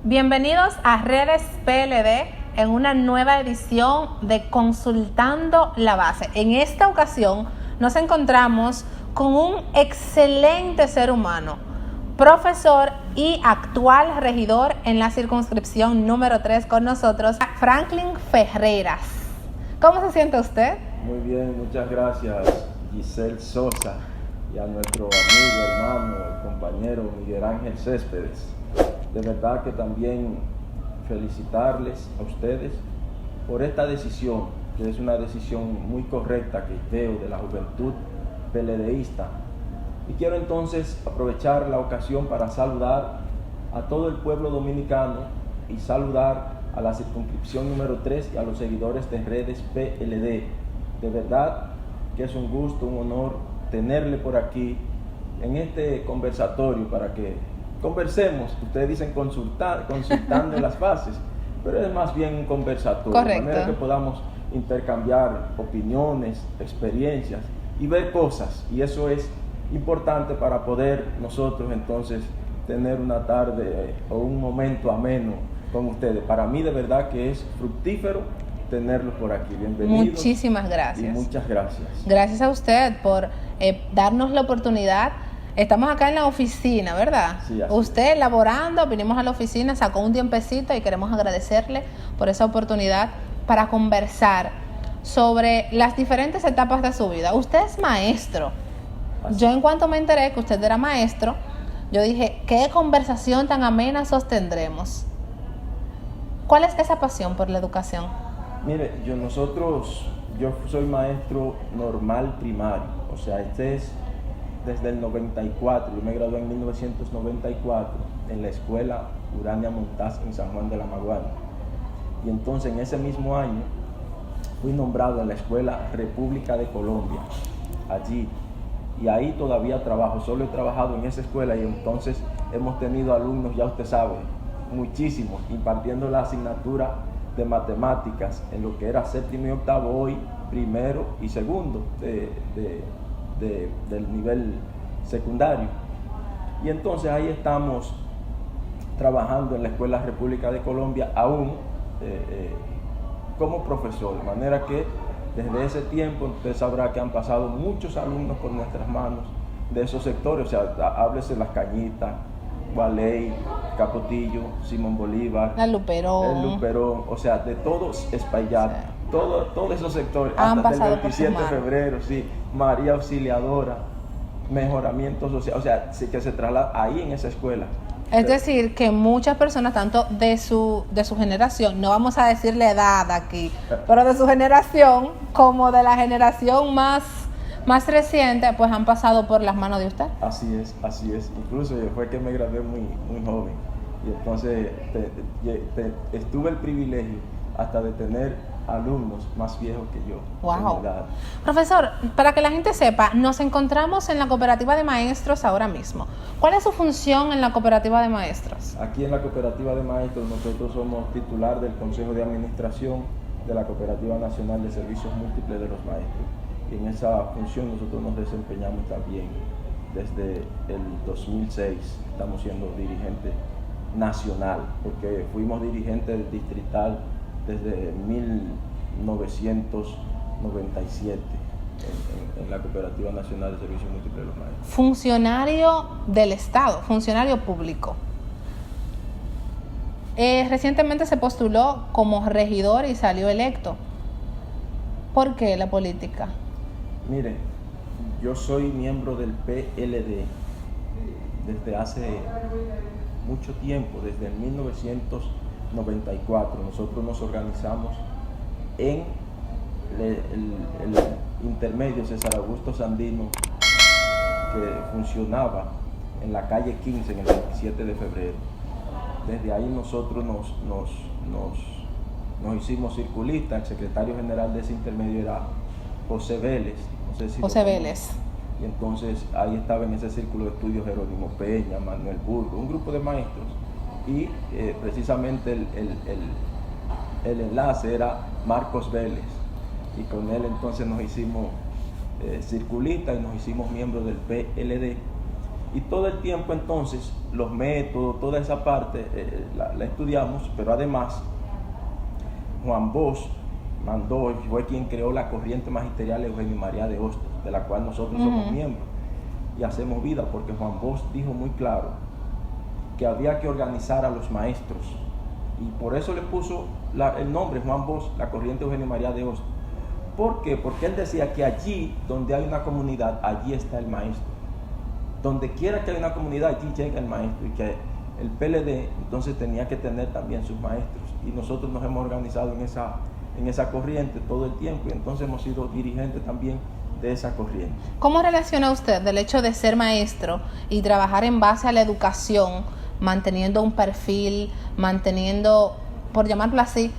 Bienvenidos a Redes PLD en una nueva edición de Consultando la Base. En esta ocasión nos encontramos con un excelente ser humano, profesor y actual regidor en la circunscripción número 3 con nosotros, Franklin Ferreras. ¿Cómo se siente usted? Muy bien, muchas gracias, Giselle Sosa, y a nuestro amigo, hermano, compañero Miguel Ángel Céspedes. De verdad que también felicitarles a ustedes por esta decisión, que es una decisión muy correcta que veo de la juventud PLDista. Y quiero entonces aprovechar la ocasión para saludar a todo el pueblo dominicano y saludar a la circunscripción número 3 y a los seguidores de Redes PLD. De verdad que es un gusto, un honor tenerle por aquí en este conversatorio para que conversemos. Ustedes dicen consultando las bases, pero es más bien un conversatorio. Correcto. De manera que podamos intercambiar opiniones, experiencias y ver cosas. Y eso es importante para poder nosotros entonces tener una tarde o un momento ameno con ustedes. Para mí de verdad que es fructífero tenerlos por aquí. Bienvenidos. Muchísimas gracias. Y muchas gracias. Gracias a usted por darnos la oportunidad. Estamos acá en la oficina, ¿verdad? Sí, así usted laborando, vinimos a la oficina, sacó un tiempecito y queremos agradecerle por esa oportunidad para conversar sobre las diferentes etapas de su vida. Usted es maestro. Así. Yo en cuanto me enteré que usted era maestro, yo dije, ¿qué conversación tan amena sostendremos? ¿Cuál es esa pasión por la educación? Mire, yo soy maestro normal primario, o sea, este es desde el 94, yo me gradué en 1994 en la escuela Urania Montaz en San Juan de la Maguana. Y entonces en ese mismo año fui nombrado en la escuela República de Colombia, allí. Y ahí todavía trabajo, solo he trabajado en esa escuela y entonces hemos tenido alumnos, ya usted sabe, muchísimos, impartiendo la asignatura de matemáticas en lo que era séptimo y octavo, hoy primero y segundo del nivel secundario. Y entonces ahí estamos trabajando en la Escuela República de Colombia aún como profesor, de manera que desde ese tiempo usted sabrá que han pasado muchos alumnos por nuestras manos de esos sectores, o sea, háblese Las Cañitas, Gualey, Capotillo, Simón Bolívar, El Luperón, o sea, de todos Espaillat, sí. Todos esos sectores, han hasta pasado del 27 de febrero, sí, María Auxiliadora, mejoramiento social, o sea, sí, que se traslada ahí en esa escuela. Es decir, que muchas personas, tanto de su generación, no vamos a decir la edad aquí, pero de su generación, como de la generación más reciente, pues han pasado por las manos de usted. Así es. Incluso yo fue que me gradué muy joven. Y entonces tuve el privilegio hasta de tener alumnos más viejos que yo. Wow. Profesor, para que la gente sepa, nos encontramos en la cooperativa de maestros ahora mismo. ¿Cuál es su función en la cooperativa de maestros? Aquí en la cooperativa de maestros nosotros somos titular del Consejo de Administración de la Cooperativa Nacional de Servicios Múltiples de los Maestros. Y en esa función nosotros nos desempeñamos también desde el 2006. Estamos siendo dirigente nacional, porque fuimos dirigentes distrital desde 1997 en la Cooperativa Nacional de Servicios Múltiples de los Maestros. Funcionario del Estado, funcionario público. Recientemente se postuló como regidor y salió electo. ¿Por qué la política? Mire, yo soy miembro del PLD desde hace mucho tiempo, desde 1994. Nosotros nos organizamos en el intermedio César Augusto Sandino, que funcionaba en la calle 15 en el 27 de febrero. Desde ahí nosotros nos hicimos circulistas. El secretario general de ese intermedio era José Vélez. No sé si José Vélez. Y entonces ahí estaba en ese círculo de estudios Jerónimo Peña, Manuel Burgo, un grupo de maestros. Y precisamente el enlace era Marcos Vélez. Y con él entonces nos hicimos circulistas y nos hicimos miembros del PLD. Y todo el tiempo entonces, los métodos, toda esa parte la estudiamos, pero además Juan Bosch mandó y fue quien creó la corriente magisterial Eugenio María de Hostos, de la cual nosotros somos miembros y hacemos vida, porque Juan Bosch dijo muy claro que había que organizar a los maestros, y por eso le puso el nombre Juan Bosch, la corriente Eugenio María de Hostos. ¿Por qué? Porque él decía que allí donde hay una comunidad, allí está el maestro. Donde quiera que haya una comunidad, allí llega el maestro, y que el PLD entonces tenía que tener también sus maestros, y nosotros nos hemos organizado en esa corriente todo el tiempo, y entonces hemos sido dirigentes también de esa corriente. ¿Cómo relaciona usted el hecho de ser maestro y trabajar en base a la educación, manteniendo un perfil, manteniendo, por llamarlo así,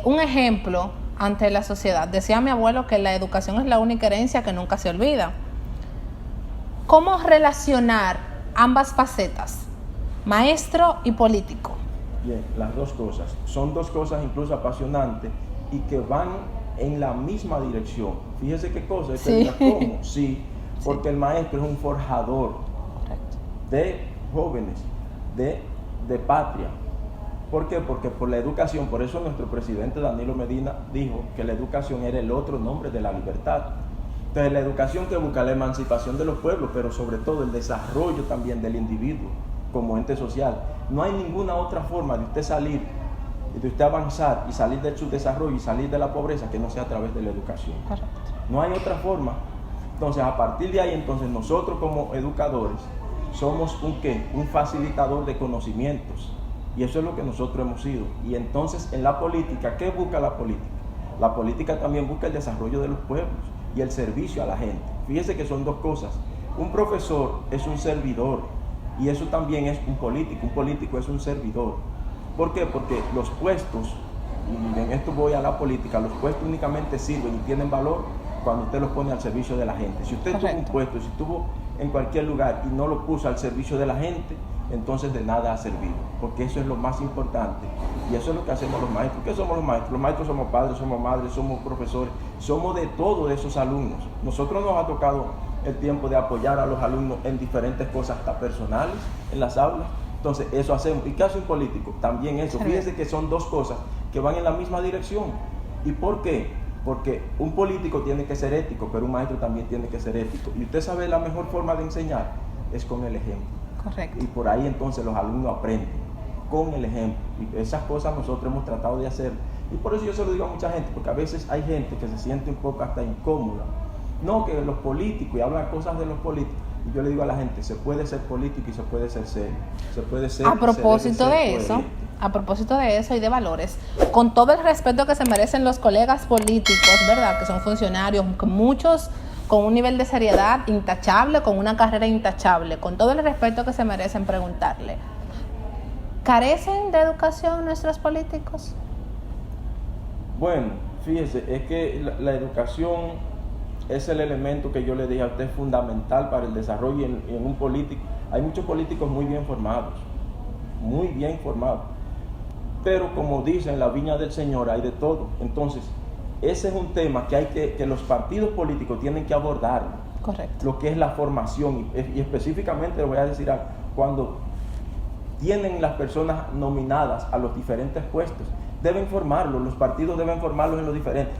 un ejemplo ante la sociedad? Decía mi abuelo que la educación es la única herencia que nunca se olvida. ¿Cómo relacionar ambas facetas, maestro y político? Bien, las dos cosas. Son dos cosas incluso apasionantes y que van en la misma dirección. Fíjese qué cosa, ¿cómo? Sí, porque el maestro es un forjador de jóvenes, de patria. ¿Por qué? Porque por la educación, por eso nuestro presidente Danilo Medina dijo que la educación era el otro nombre de la libertad. Entonces la educación que busca la emancipación de los pueblos, pero sobre todo el desarrollo también del individuo como ente social. No hay ninguna otra forma de usted salir, de usted avanzar y salir de su desarrollo y salir de la pobreza que no sea a través de la educación. Correcto. No hay otra forma. Entonces a partir de ahí, entonces nosotros como educadores somos un facilitador de conocimientos, y eso es lo que nosotros hemos sido. Y entonces en la política, ¿qué busca la política? La política también busca el desarrollo de los pueblos y el servicio a la gente. Fíjese que son dos cosas. Un profesor es un servidor, y eso también es un político es un servidor. ¿Por qué? Porque los puestos, y en esto voy a la política, los puestos únicamente sirven y tienen valor cuando usted los pone al servicio de la gente. Si usted tuvo un puesto, si estuvo en cualquier lugar y no lo puso al servicio de la gente, entonces de nada ha servido, porque eso es lo más importante, y eso es lo que hacemos los maestros. ¿Qué somos los maestros? Los maestros somos padres, somos madres, somos profesores, somos de todos esos alumnos. Nosotros nos ha tocado el tiempo de apoyar a los alumnos en diferentes cosas, hasta personales, en las aulas. Entonces eso hacemos. ¿Y qué hace un político? También eso. Fíjense que son dos cosas que van en la misma dirección. ¿Y por qué? Porque un político tiene que ser ético, pero un maestro también tiene que ser ético. Y usted sabe, la mejor forma de enseñar es con el ejemplo. Correcto. Y por ahí entonces los alumnos aprenden con el ejemplo. Y esas cosas nosotros hemos tratado de hacer. Y por eso yo se lo digo a mucha gente, porque a veces hay gente que se siente un poco hasta incómoda. No, que los políticos, y hablan cosas de los políticos. Y yo le digo a la gente, se puede ser político y se puede ser serio. Se puede ser. A propósito de eso y de valores, con todo el respeto que se merecen los colegas políticos, ¿verdad? Que son funcionarios, muchos con un nivel de seriedad intachable, con una carrera intachable, con todo el respeto que se merecen, preguntarle, ¿carecen de educación nuestros políticos? Bueno, fíjese, es que la educación es el elemento que yo le dije a usted fundamental para el desarrollo en un político. Hay muchos políticos muy bien formados, pero como dicen, en la viña del Señor hay de todo. Entonces, ese es un tema que los partidos políticos tienen que abordar. Correcto. Lo que es la formación, y específicamente le voy a decir algo, cuando tienen las personas nominadas a los diferentes puestos, deben formarlos, los partidos deben formarlos en los diferentes.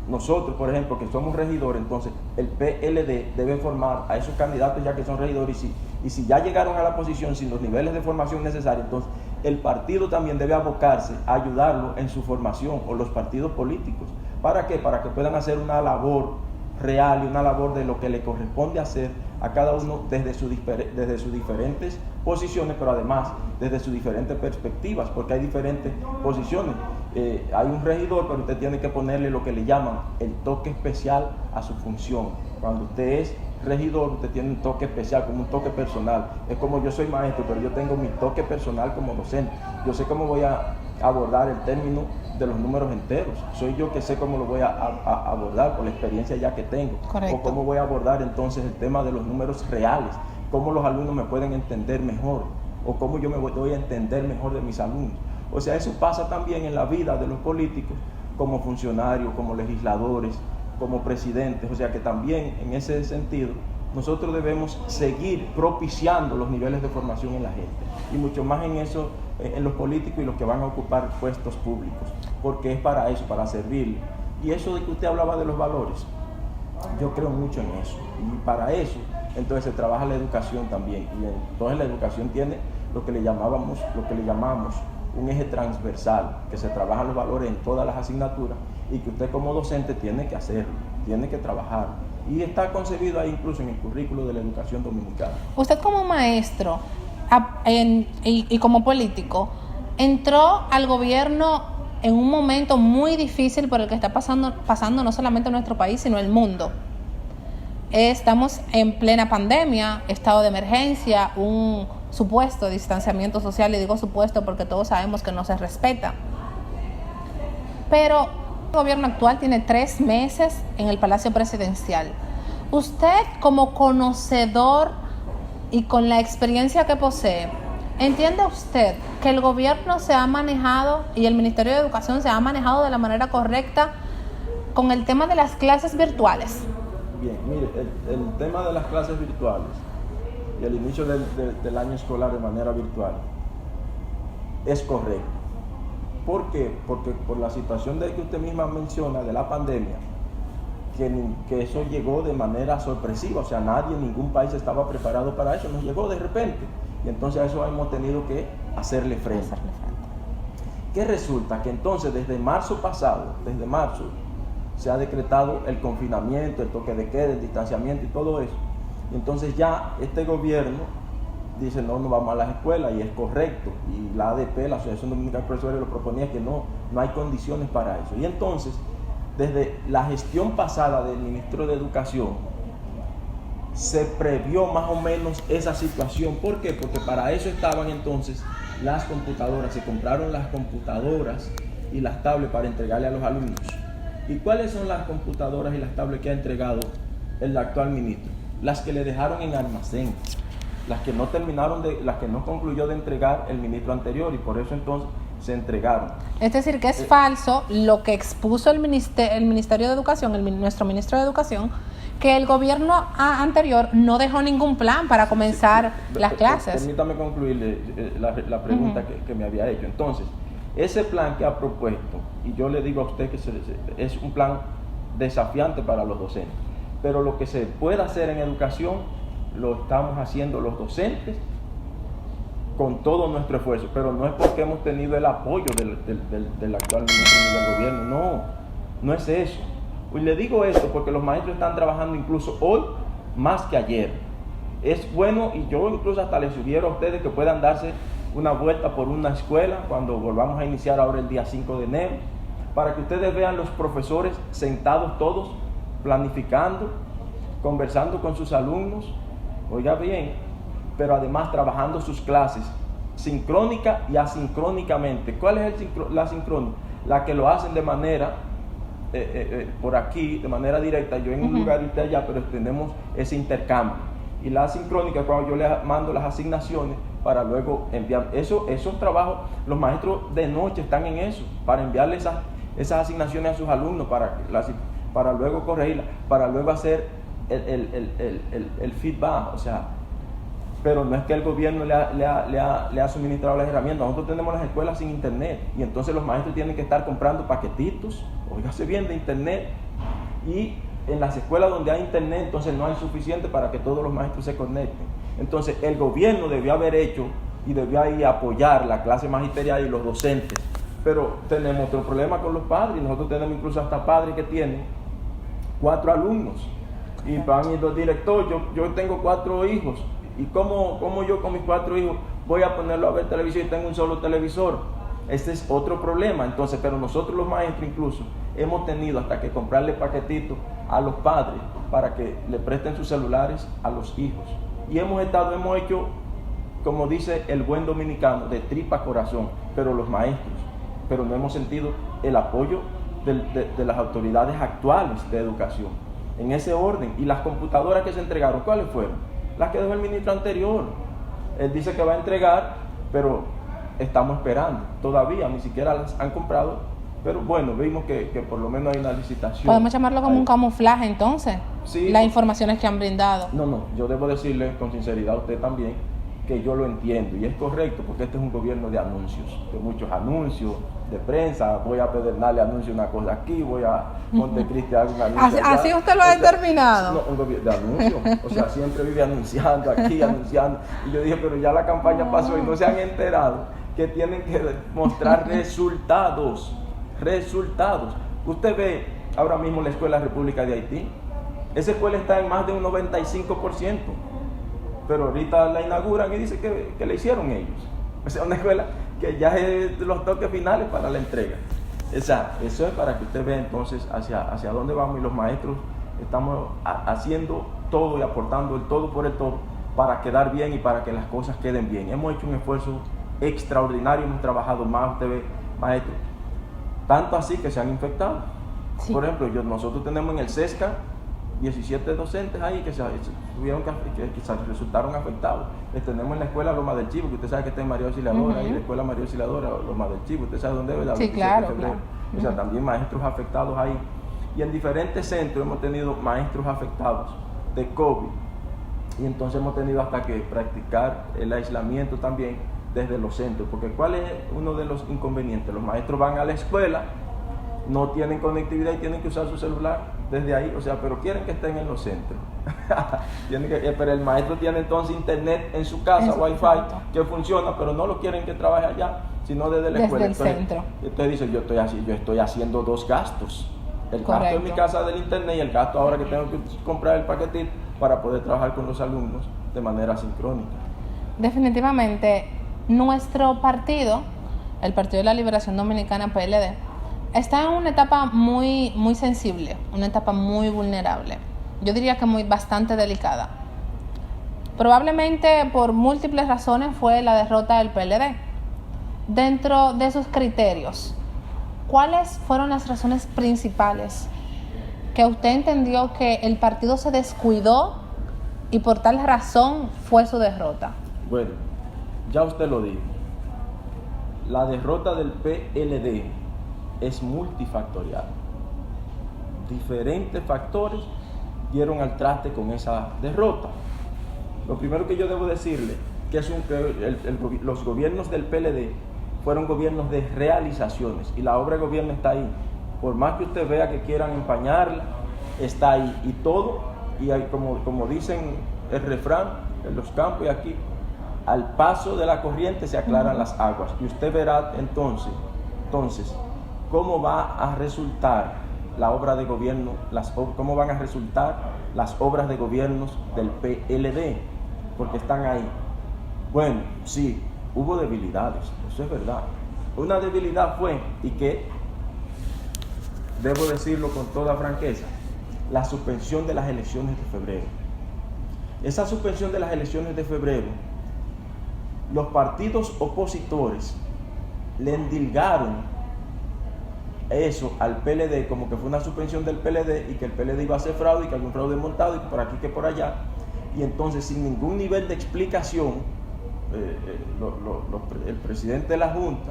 Nosotros, por ejemplo, que somos regidores, entonces el PLD debe formar a esos candidatos ya que son regidores, y si ya llegaron a la posición sin los niveles de formación necesarios, entonces el partido también debe abocarse a ayudarlo en su formación, o los partidos políticos. ¿Para qué? Para que puedan hacer una labor real y una labor de lo que le corresponde hacer a cada uno desde sus diferentes posiciones, pero además desde sus diferentes perspectivas, porque hay diferentes posiciones. Hay un regidor, pero usted tiene que ponerle lo que le llaman el toque especial a su función. Cuando usted es regidor, usted tiene un toque especial, como un toque personal. Es como yo soy maestro, pero yo tengo mi toque personal como docente. Yo sé cómo voy a abordar el término de los números enteros. Soy yo que sé cómo lo voy a abordar por la experiencia ya que tengo. Correcto. O cómo voy a abordar entonces el tema de los números reales, cómo los alumnos me pueden entender mejor, o cómo yo me voy a entender mejor de mis alumnos. O sea, eso pasa también en la vida de los políticos, como funcionarios, como legisladores, como presidentes. O sea que también en ese sentido nosotros debemos seguir propiciando los niveles de formación en la gente, y mucho más en eso, en los políticos y los que van a ocupar puestos públicos, porque es para eso, para servir. Y eso de que usted hablaba de los valores, yo creo mucho en eso, y para eso entonces se trabaja la educación también, y entonces la educación tiene lo que le llamamos un eje transversal, que se trabajan los valores en todas las asignaturas, y que usted como docente tiene que hacerlo, tiene que trabajar, y está concebido ahí incluso en el currículo de la educación dominicana. Usted como maestro y como político entró al gobierno en un momento muy difícil por el que está pasando no solamente en nuestro país, sino el mundo. Estamos en plena pandemia, estado de emergencia, un supuesto distanciamiento social, y digo supuesto porque todos sabemos que no se respeta. Pero el gobierno actual tiene 3 meses en el Palacio Presidencial. Usted, como conocedor y con la experiencia que posee, ¿entiende usted que el gobierno se ha manejado y el Ministerio de Educación se ha manejado de la manera correcta con el tema de las clases virtuales? Bien, mire, el tema de las clases virtuales y el inicio del año escolar de manera virtual es correcto. ¿Por qué? Porque por la situación de que usted misma menciona de la pandemia, que eso llegó de manera sorpresiva, o sea, ningún país estaba preparado para eso, nos llegó de repente, y entonces a eso hemos tenido que hacerle frente. ¿Qué resulta? Que entonces desde marzo se ha decretado el confinamiento, el toque de queda, el distanciamiento y todo eso, y entonces ya este gobierno dice no vamos a las escuelas, y es correcto, y la ADP, la Asociación Dominicana de Profesores, lo proponía que no hay condiciones para eso, y entonces desde la gestión pasada del ministro de Educación se previó más o menos esa situación. ¿Por qué? Porque para eso estaban entonces las computadoras, se compraron las computadoras y las tablets para entregarle a los alumnos. ¿Y cuáles son las computadoras y las tablets que ha entregado el actual ministro? Las que le dejaron en almacén, las que no concluyó de entregar el ministro anterior, y por eso entonces se entregaron. Es decir, que es falso lo que expuso el Ministerio de Educación, nuestro ministro de Educación, que el gobierno anterior no dejó ningún plan para comenzar las clases. Permítame concluirle la pregunta que me había hecho. Entonces, ese plan que ha propuesto, y yo le digo a usted que es un plan desafiante para los docentes, pero lo que se puede hacer en educación lo estamos haciendo los docentes con todo nuestro esfuerzo, pero no es porque hemos tenido el apoyo del actual ministro ni del gobierno, no es eso. Y le digo esto porque los maestros están trabajando incluso hoy más que ayer. Es bueno, y yo incluso hasta les sugiero a ustedes que puedan darse una vuelta por una escuela cuando volvamos a iniciar ahora el día 5 de enero, para que ustedes vean los profesores sentados todos, planificando, conversando con sus alumnos, oiga bien, pero además trabajando sus clases sincrónica y asincrónicamente. ¿Cuál es la sincrónica? La que lo hacen de manera por aquí, de manera directa, yo en un lugar y usted allá, pero tenemos ese intercambio. Y la asincrónica es cuando yo le mando las asignaciones para luego enviar. Esos trabajos, los maestros de noche están en eso, para enviarle esas asignaciones a sus alumnos, para luego corregirlas, para luego hacer el feedback, o sea. Pero no es que el gobierno le ha suministrado las herramientas. Nosotros tenemos las escuelas sin internet, y entonces los maestros tienen que estar comprando paquetitos, oígase bien, de internet, y en las escuelas donde hay internet entonces no hay suficiente para que todos los maestros se conecten. Entonces el gobierno debió haber hecho y debió ahí apoyar la clase magisterial y los docentes, pero tenemos otro problema con los padres. Nosotros tenemos incluso hasta padres que tienen 4 alumnos, y van y los directores, yo tengo 4 hijos, y cómo yo con mis 4 hijos voy a ponerlo a ver televisión y tengo un solo televisor. Este es otro problema. Entonces, pero nosotros los maestros incluso hemos tenido hasta que comprarle paquetitos a los padres para que le presten sus celulares a los hijos, y hemos hecho, como dice el buen dominicano, de tripa corazón, pero los maestros, pero no hemos sentido el apoyo de las autoridades actuales de educación en ese orden. Y las computadoras que se entregaron, ¿cuáles fueron? Las que dejó el ministro anterior. Él dice que va a entregar, pero estamos esperando. Todavía ni siquiera las han comprado Pero bueno, vimos que por lo menos hay una licitación. Podemos llamarlo como un camuflaje entonces, sí, las informaciones que han brindado. No, yo debo decirle con sinceridad a usted también que yo lo entiendo y es correcto porque este es un gobierno de anuncios, de muchos anuncios de prensa. Voy a Pedernales, anuncio una cosa aquí, voy a Montecristi, hago un anuncio allá. Así usted lo ha determinado. No, un gobierno de anuncios, o sea, siempre vive anunciando aquí, anunciando. Y yo dije, pero ya la campaña pasó y no se han enterado que tienen que mostrar resultados. Usted ve ahora mismo la Escuela República de Haití. Esa escuela está en más de un 95%, pero ahorita la inauguran y dice que la hicieron ellos. O sea, una escuela que ya es los toques finales para la entrega. Eso es para que usted vea entonces hacia dónde vamos, y los maestros estamos haciendo todo y aportando el todo por el todo para quedar bien y para que las cosas queden bien. Hemos hecho un esfuerzo extraordinario, hemos trabajado más, usted ve, maestros, tanto así que se han infectado. Sí. Por ejemplo, nosotros tenemos en el CESCA 17 docentes ahí que resultaron afectados. Les tenemos en la escuela Loma del Chivo, que usted sabe que está en María Auxiliadora, y la escuela María Auxiliadora, Loma del Chivo, usted sabe dónde es, ¿verdad? Sí, claro. O sea, también maestros afectados ahí. Y en diferentes centros hemos tenido maestros afectados de COVID. Y entonces hemos tenido hasta que practicar el aislamiento también desde los centros. Porque ¿cuál es uno de los inconvenientes? Los maestros van a la escuela, no tienen conectividad y tienen que usar su celular desde ahí, o sea, pero quieren que estén en los centros. Pero el maestro tiene entonces internet en su casa, wifi, que funciona, pero no lo quieren que trabaje allá, sino desde la escuela. Desde el centro. Entonces dice, yo estoy haciendo dos gastos. El gasto en mi casa del internet y el gasto ahora que tengo que comprar el paquetito para poder trabajar con los alumnos de manera sincrónica. Definitivamente, nuestro partido, el Partido de la Liberación Dominicana, PLD, está en una etapa muy sensible, una etapa muy vulnerable. Yo diría que bastante delicada. Probablemente por múltiples razones fue la derrota del PLD. Dentro de sus criterios, ¿cuáles fueron las razones principales que usted entendió que el partido se descuidó y por tal razón fue su derrota? Bueno, ya usted lo dijo. La derrota del PLD es multifactorial. Diferentes factores dieron al traste con esa derrota. Lo primero que yo debo decirle que es los gobiernos del PLD fueron gobiernos de realizaciones y la obra de gobierno está ahí. Por más que usted vea que quieran empañarla, está ahí. Y todo, y hay, como dicen el refrán en los campos y aquí, al paso de la corriente se aclaran las aguas. Y usted verá entonces cómo va a resultar la obra de gobierno, cómo van a resultar las obras de gobiernos del PLD, porque están ahí. Bueno, sí, hubo debilidades, eso es verdad. Una debilidad fue, y que debo decirlo con toda franqueza, la suspensión de las elecciones de febrero. Esa suspensión de las elecciones de febrero, los partidos opositores le endilgaron eso al PLD como que fue una suspensión del PLD y que el PLD iba a hacer fraude y que había un fraude montado y que por aquí que por allá, y entonces sin ningún nivel de explicación el presidente de la Junta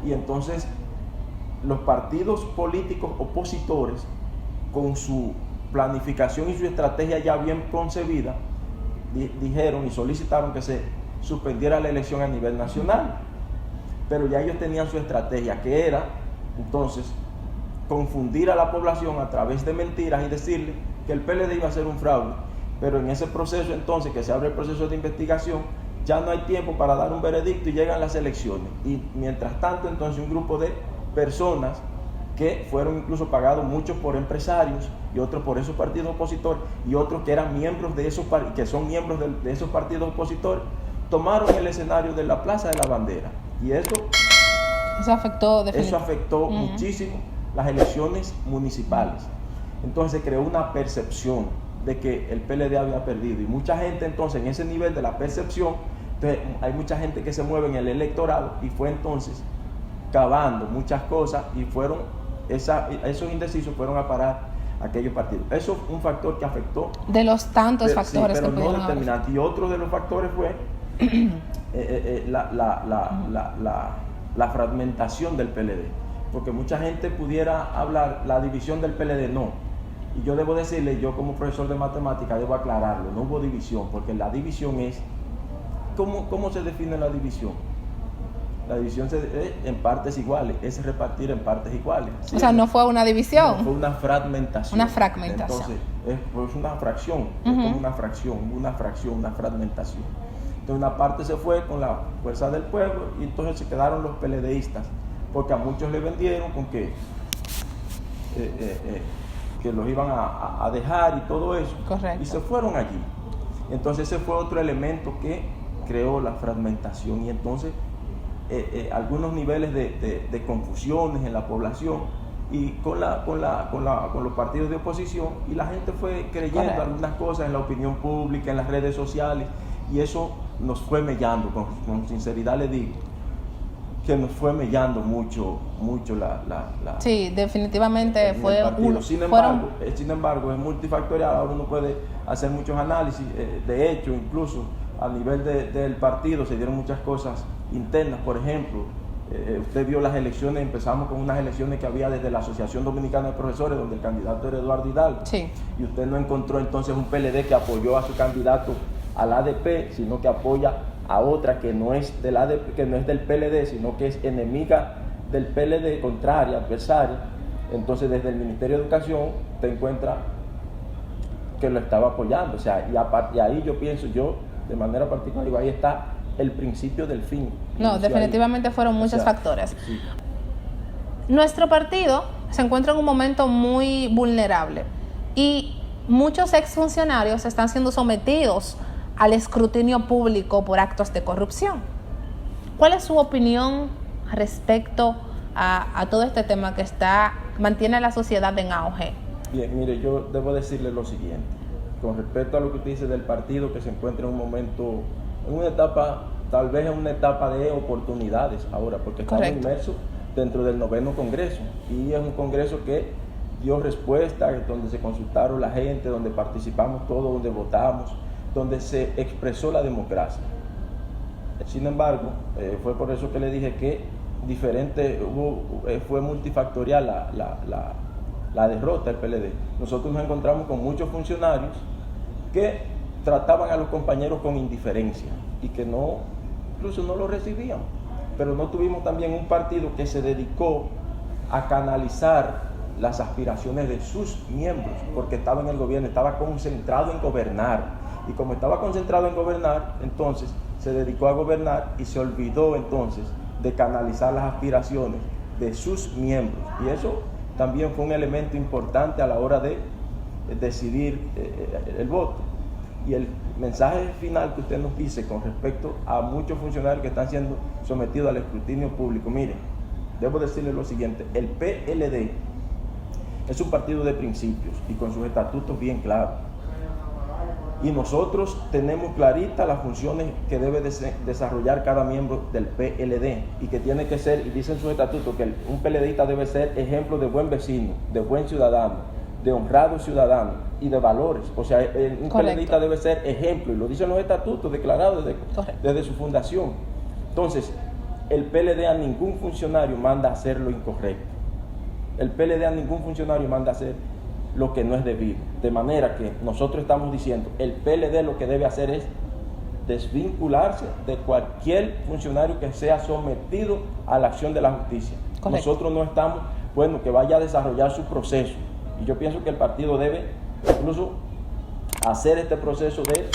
y entonces los partidos políticos opositores con su planificación y su estrategia ya bien concebida dijeron y solicitaron que se suspendiera la elección a nivel nacional, pero ya ellos tenían su estrategia, que era entonces confundir a la población a través de mentiras y decirle que el PLD iba a ser un fraude. Pero en ese proceso entonces que se abre el proceso de investigación, ya no hay tiempo para dar un veredicto y llegan las elecciones. Y mientras tanto entonces un grupo de personas que fueron incluso pagados, muchos por empresarios y otros por esos partidos opositores y otros que eran miembros de esos que son miembros de esos partidos opositores, tomaron el escenario de la Plaza de la Bandera. Y eso afectó muchísimo las elecciones municipales. Entonces se creó una percepción de que el PLD había perdido y mucha gente entonces en ese nivel de la percepción, entonces hay mucha gente que se mueve en el electorado y fue entonces cavando muchas cosas y esos indecisos fueron a parar a aquellos partidos. Eso es un factor que afectó. De los tantos factores sí, pero que no pudieron determinante. Y otro de los factores fue la fragmentación del PLD. porque mucha gente pudiera hablar la división del PLD, no. Y yo debo decirle, yo como profesor de matemática debo aclararlo, no hubo división, porque la división es, ¿cómo se define la división? La división en partes iguales, es repartir en partes iguales. ¿Sí? O sea, no fue una división. No, fue una fragmentación. Una fragmentación. Entonces, es una fracción, es como una fracción, una fragmentación. Entonces, una parte se fue con la fuerza del pueblo y entonces se quedaron los PLDistas, porque a muchos le vendieron con que los iban a dejar y todo eso. Correcto. Y se fueron allí. Entonces, ese fue otro elemento que creó la fragmentación y entonces algunos niveles de confusiones en la población y con los partidos de oposición, y la gente fue creyendo Correcto. algunas cosas en la opinión pública, en las redes sociales, y eso nos fue mellando, con sinceridad le digo, que nos fue mellando mucho la Sí, definitivamente fue sin embargo, es multifactorial. Ahora uno puede hacer muchos análisis, de hecho, incluso a nivel del partido se dieron muchas cosas internas. Por ejemplo, usted vio las elecciones, empezamos con unas elecciones que había desde la Asociación Dominicana de Profesores, donde el candidato era Eduardo Hidalgo. Sí. Y usted no encontró entonces un PLD que apoyó a su candidato al ADP, sino que apoya a otra que no es del ADP, que no es del PLD, sino que es enemiga del PLD, contraria, adversaria. Entonces, desde el Ministerio de Educación te encuentras que lo estaba apoyando. O sea, y ahí yo pienso, de manera particular, y ahí está el principio del fin. No, definitivamente fueron muchos factores. Sí. Nuestro partido se encuentra en un momento muy vulnerable y muchos exfuncionarios están siendo sometidos al escrutinio público por actos de corrupción. ¿Cuál es su opinión respecto a todo este tema que mantiene a la sociedad en auge? Bien, mire, yo debo decirle lo siguiente, con respecto a lo que usted dice del partido, que se encuentra en un momento, en una etapa, tal vez en una etapa de oportunidades ahora, porque estamos inmersos dentro del 9º Congreso, y es un congreso que dio respuesta, donde se consultaron la gente, donde participamos todos, donde votamos, donde se expresó la democracia. Sin embargo, fue por eso que le dije que fue multifactorial la derrota del PLD. Nosotros nos encontramos con muchos funcionarios que trataban a los compañeros con indiferencia y que incluso no lo recibían. Pero no tuvimos también un partido que se dedicó a canalizar las aspiraciones de sus miembros, porque estaba en el gobierno, estaba concentrado en gobernar. Y como estaba concentrado en gobernar, entonces se dedicó a gobernar y se olvidó entonces de canalizar las aspiraciones de sus miembros. Y eso también fue un elemento importante a la hora de decidir el voto. Y el mensaje final que usted nos dice con respecto a muchos funcionarios que están siendo sometidos al escrutinio público, mire, debo decirle lo siguiente: el PLD es un partido de principios y con sus estatutos bien claros. Y nosotros tenemos claritas las funciones que debe desarrollar cada miembro del PLD y que tiene que ser, y dicen sus estatutos, que un PLDista debe ser ejemplo de buen vecino, de buen ciudadano, de honrado ciudadano y de valores. O sea, un PLDista debe ser ejemplo, y lo dicen los estatutos declarados desde su fundación. Entonces, el PLD a ningún funcionario manda a hacer lo incorrecto. El PLD a ningún funcionario manda a hacer lo que no es debido. De manera que nosotros estamos diciendo, el PLD lo que debe hacer es desvincularse de cualquier funcionario que sea sometido a la acción de la justicia. Correcto. Nosotros no estamos, que vaya a desarrollar su proceso. Y yo pienso que el partido debe incluso hacer este proceso de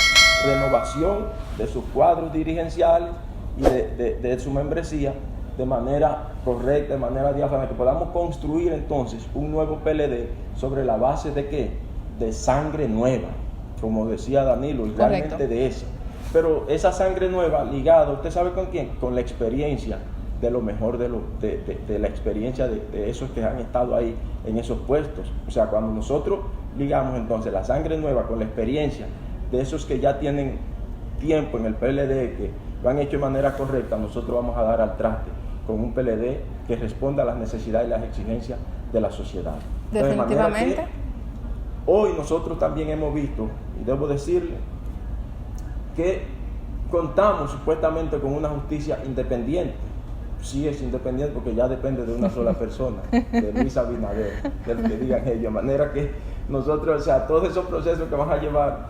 renovación de sus cuadros dirigenciales y de su membresía de manera correcta, de manera diáfana, que podamos construir entonces un nuevo PLD sobre la base de ¿qué? De sangre nueva, como decía Danilo, y realmente de esa. Pero esa sangre nueva ligada, ¿usted sabe con quién? Con la experiencia de lo mejor de la experiencia de esos que han estado ahí en esos puestos. O sea, cuando nosotros ligamos entonces la sangre nueva con la experiencia de esos que ya tienen tiempo en el PLD, que lo han hecho de manera correcta, nosotros vamos a dar al traste con un PLD que responda a las necesidades y las exigencias de la sociedad. Definitivamente. Hoy nosotros también hemos visto, y debo decirle, que contamos supuestamente con una justicia independiente, sí es independiente porque ya depende de una sola persona, de Luis Abinader, del que digan ellos. De manera que nosotros, o sea, todos esos procesos que van a llevar,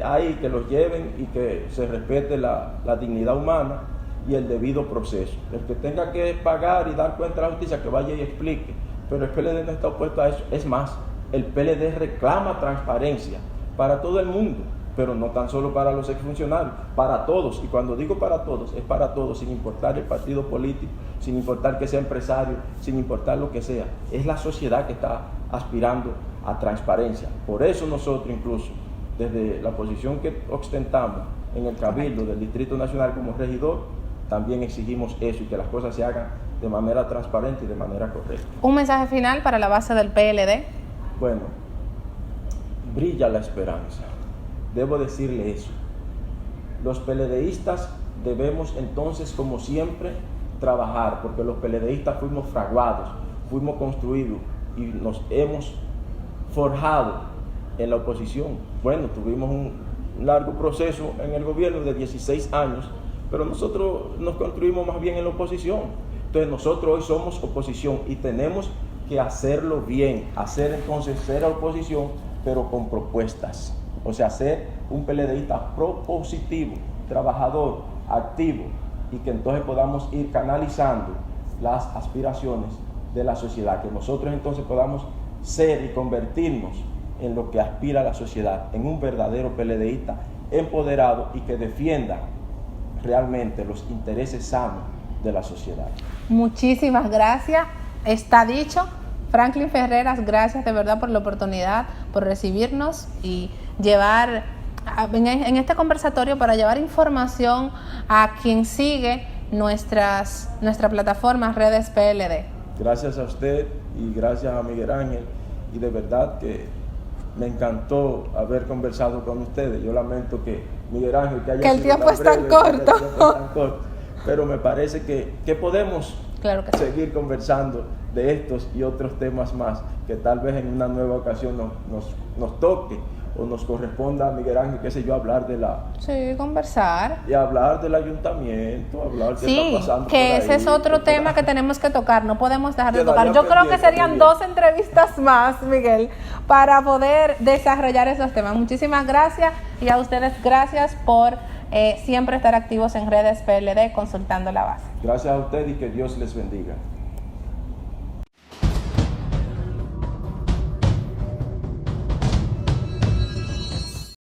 hay que los lleven y que se respete la dignidad humana y el debido proceso. El que tenga que pagar y dar cuenta de la justicia, que vaya y explique. Pero el PLD no está opuesto a eso. Es más, el PLD reclama transparencia para todo el mundo, pero no tan solo para los exfuncionarios, para todos. Y cuando digo para todos, es para todos, sin importar el partido político, sin importar que sea empresario, sin importar lo que sea. Es la sociedad que está aspirando a transparencia. Por eso nosotros incluso, desde la posición que ostentamos en el Cabildo del Distrito Nacional como regidor, también exigimos eso y que las cosas se hagan de manera transparente y de manera correcta. ¿Un mensaje final para la base del PLD? Bueno, brilla la esperanza. Debo decirle eso. Los PLDistas debemos entonces, como siempre, trabajar, porque los PLDistas fuimos fraguados, fuimos construidos y nos hemos forjado en la oposición. Bueno, tuvimos un largo proceso en el gobierno de 16 años, pero nosotros nos construimos más bien en la oposición. Entonces nosotros hoy somos oposición y tenemos que hacerlo bien, hacer entonces ser oposición, pero con propuestas. O sea, ser un PLDista propositivo, trabajador, activo, y que entonces podamos ir canalizando las aspiraciones de la sociedad, que nosotros entonces podamos ser y convertirnos en lo que aspira la sociedad, en un verdadero PLDista empoderado y que defienda realmente los intereses sanos de la sociedad. Muchísimas gracias, está dicho. Franklin Ferreras, gracias de verdad por la oportunidad, por recibirnos y llevar en este conversatorio para llevar información a quien sigue nuestra plataforma Redes PLD. Gracias a usted y gracias a Miguel Ángel, y de verdad que me encantó haber conversado con ustedes. Yo lamento que Miguel Ángel, que el tiempo es tan corto, pero me parece que podemos seguir conversando de estos y otros temas más, que tal vez en una nueva ocasión nos toque o nos corresponda a Miguel Ángel, qué sé yo, hablar de la... Sí, conversar. Y hablar del ayuntamiento, hablar de qué está pasando por ahí. Sí, que ese es otro tema que tenemos que tocar, no podemos dejar de tocar. Yo creo que serían 2 entrevistas más, Miguel, para poder desarrollar esos temas. Muchísimas gracias, y a ustedes gracias por siempre estar activos en Redes PLD consultando la base. Gracias a ustedes y que Dios les bendiga.